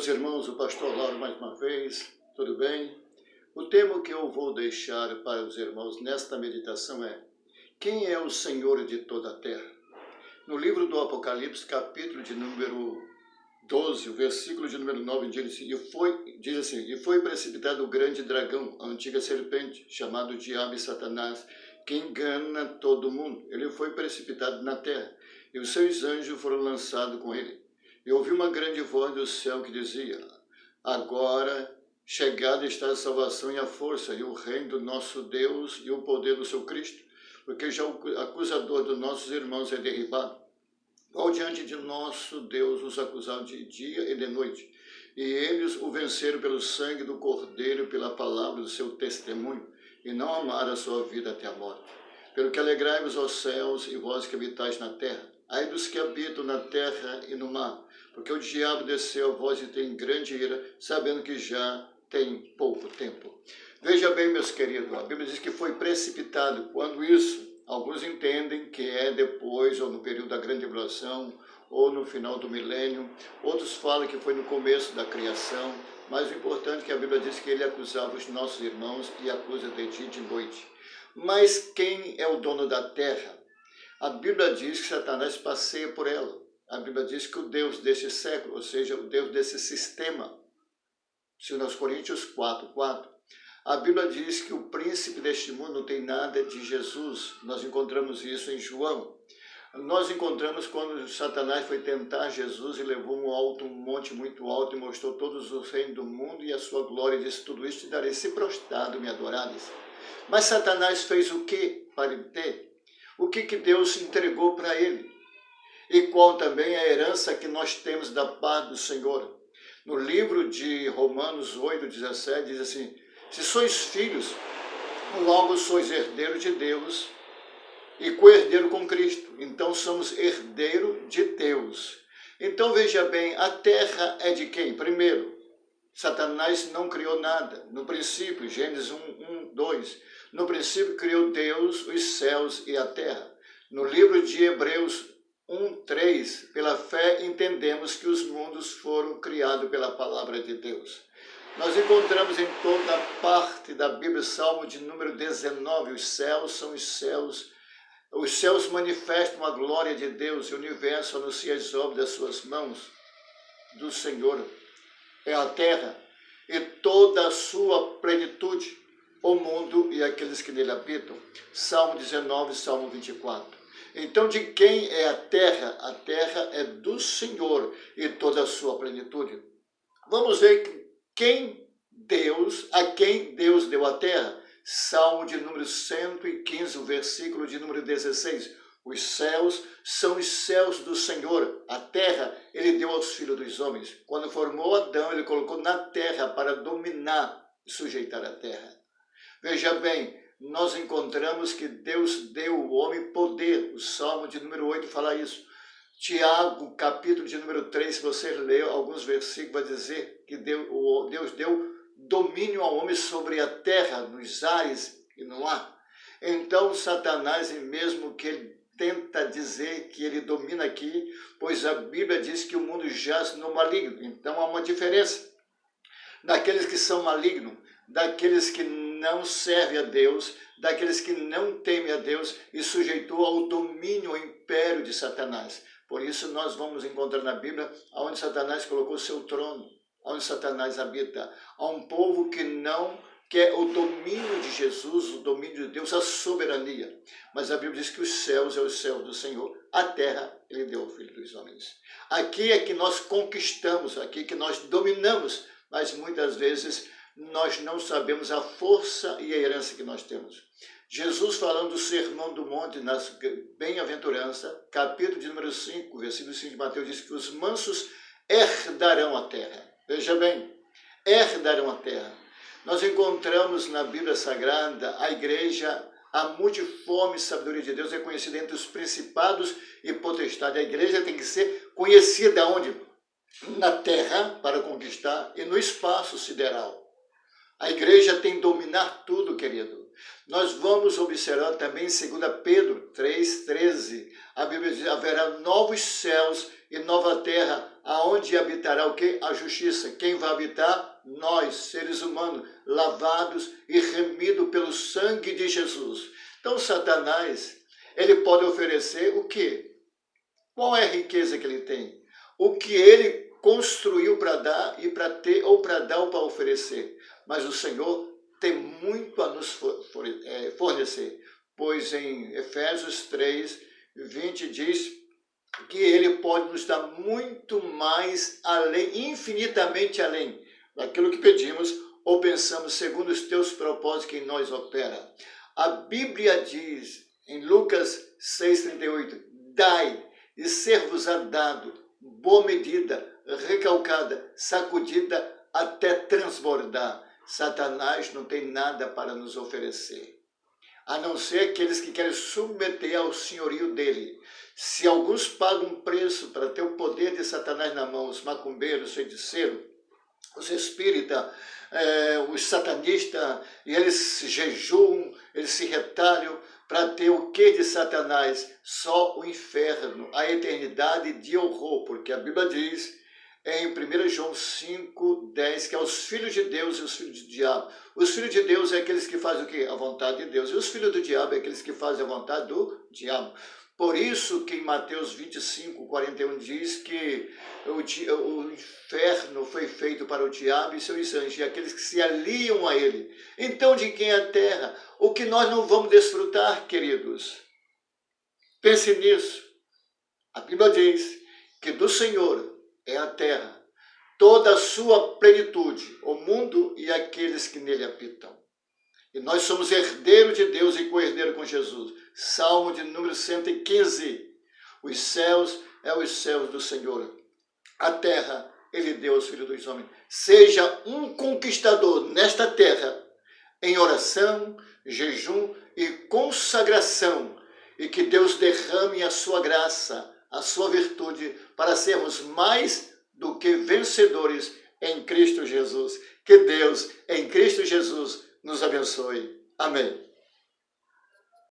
Meus irmãos, o pastor Lauro mais uma vez, tudo bem? O tema que eu vou deixar para os irmãos nesta meditação é: quem é o Senhor de toda a terra? No livro do Apocalipse, capítulo de número 12, o versículo de número 9, diz assim, e foi precipitado o grande dragão, a antiga serpente, chamado Diabo e Satanás, que engana todo mundo. Ele foi precipitado na terra, e os seus anjos foram lançados com ele. E ouvi uma grande voz do céu que dizia: agora chegada está a salvação e a força, e o reino do nosso Deus e o poder do seu Cristo, porque já o acusador dos nossos irmãos é derribado, qual diante de nosso Deus os acusaram de dia e de noite. E eles o venceram pelo sangue do Cordeiro e pela palavra do seu testemunho, e não amaram a sua vida até a morte. Pelo que alegrai-vos, ó céus, e vós que habitais na terra. Ai dos que habitam na terra e no mar, porque o diabo desceu a vós e tem grande ira, sabendo que já tem pouco tempo. Veja bem, meus queridos, a Bíblia diz que foi precipitado. Quando isso, alguns entendem que é depois, ou no período da grande tribulação, ou no final do milênio. Outros falam que foi no começo da criação. Mas o importante é que a Bíblia diz que ele acusava os nossos irmãos e acusa de dia e de noite. Mas quem é o dono da terra? A Bíblia diz que Satanás passeia por ela. A Bíblia diz que o Deus deste século, ou seja, o Deus desse sistema, 2 Coríntios 4:4, a Bíblia diz que o príncipe deste mundo não tem nada de Jesus. Nós encontramos isso em João. Nós encontramos quando Satanás foi tentar Jesus e levou um monte muito alto e mostrou todos os reinos do mundo e a sua glória, e disse: tudo isto te darei se prostrado me adorares. Mas Satanás fez o que para ele ter? O que Deus entregou para ele? E qual também a herança que nós temos da parte do Senhor? No livro de Romanos 8:17 diz assim: se sois filhos, logo sois herdeiros de Deus e co-herdeiro com Cristo. Então somos herdeiro de Deus. Então veja bem, a terra é de quem? Primeiro, Satanás não criou nada. No princípio, Gênesis 1:2, no princípio criou Deus os céus e a terra. No livro de Hebreus 1:3, pela fé entendemos que os mundos foram criados pela palavra de Deus. Nós encontramos em toda parte da Bíblia, Salmo de número 19, os céus são os céus manifestam a glória de Deus, e o universo anuncia as obras das suas mãos, do Senhor. É a terra e toda a sua plenitude, o mundo e aqueles que nele habitam. Salmo 19, Salmo 24. Então, de quem é a terra? A terra é do Senhor e toda a sua plenitude. Vamos ver a quem Deus deu a terra. Salmo de número 115, o versículo de número 16. Os céus são os céus do Senhor. A terra ele deu aos filhos dos homens. Quando formou Adão, ele colocou na terra para dominar e sujeitar a terra. Veja bem, nós encontramos que Deus deu ao homem poder. O Salmo de número 8 fala isso. Tiago, capítulo de número 3, se você ler alguns versículos, vai dizer que Deus deu domínio ao homem sobre a terra, nos ares e no ar. Então, Satanás, mesmo que ele tenta dizer que ele domina aqui, pois a Bíblia diz que o mundo jaz no maligno. Então, há uma diferença daqueles que são malignos, daqueles que não servem a Deus, daqueles que não temem a Deus, e sujeitou ao domínio, ao império de Satanás. Por isso nós vamos encontrar na Bíblia onde Satanás colocou seu trono, onde Satanás habita. Há um povo que não quer o domínio de Jesus, o domínio de Deus, a soberania. Mas a Bíblia diz que os céus é o céu do Senhor, a terra ele deu ao Filho dos homens. Aqui é que nós conquistamos, aqui é que nós dominamos, mas muitas vezes nós não sabemos a força e a herança que nós temos. Jesus, falando do Sermão do Monte, nas Bem-aventuranças, capítulo de número 5, versículo 5 de Mateus, diz que os mansos herdarão a terra. Veja bem, herdarão a terra. Nós encontramos na Bíblia Sagrada a igreja, a multiforme sabedoria de Deus é conhecida entre os principados e potestades. A igreja tem que ser conhecida onde? Na terra, para conquistar, e no espaço sideral. A igreja tem que dominar tudo, querido. Nós vamos observar também em 2 Pedro 3,13, a Bíblia diz: haverá novos céus e nova terra, aonde habitará o quê? A justiça. Quem vai habitar? Nós, seres humanos, lavados e remidos pelo sangue de Jesus. Então, Satanás, ele pode oferecer o quê? Qual é a riqueza que ele tem? O que ele construiu para dar e para ter, ou para dar ou para oferecer. Mas o Senhor tem muito a nos fornecer, pois em Efésios 3, 20 diz que ele pode nos dar muito mais além, infinitamente além daquilo que pedimos ou pensamos, segundo os teus propósitos que em nós opera. A Bíblia diz em Lucas 6,38, dai e ser-vos-á dado, boa medida, recalcada, sacudida até transbordar. Satanás não tem nada para nos oferecer, a não ser aqueles que querem submeter ao senhorio dele. Se alguns pagam um preço para ter o poder de Satanás na mão, os macumbeiros, os feiticeiros, os espíritas, os satanistas, e eles jejuam, eles se retalham para ter o que de Satanás? Só o inferno, a eternidade de horror, porque a Bíblia diz em 1 João 5, 10, que é os filhos de Deus e os filhos do diabo. Os filhos de Deus é aqueles que fazem o quê? A vontade de Deus. E os filhos do diabo é aqueles que fazem a vontade do diabo. Por isso que em Mateus 25, 41 diz que o inferno foi feito para o diabo e seus anjos, e aqueles que se aliam a ele. Então, de quem é a terra? O que nós não vamos desfrutar, queridos? Pense nisso. A Bíblia diz que do Senhor é a terra, toda a sua plenitude, o mundo e aqueles que nele habitam. E nós somos herdeiros de Deus e co-herdeiro com Jesus. Salmo de número 115. Os céus é os céus do Senhor. A terra ele deu aos filhos dos homens. Seja um conquistador nesta terra, em oração, jejum e consagração. E que Deus derrame a sua graça, a sua virtude, para sermos mais do que vencedores em Cristo Jesus. Que Deus, em Cristo Jesus, nos abençoe. Amém.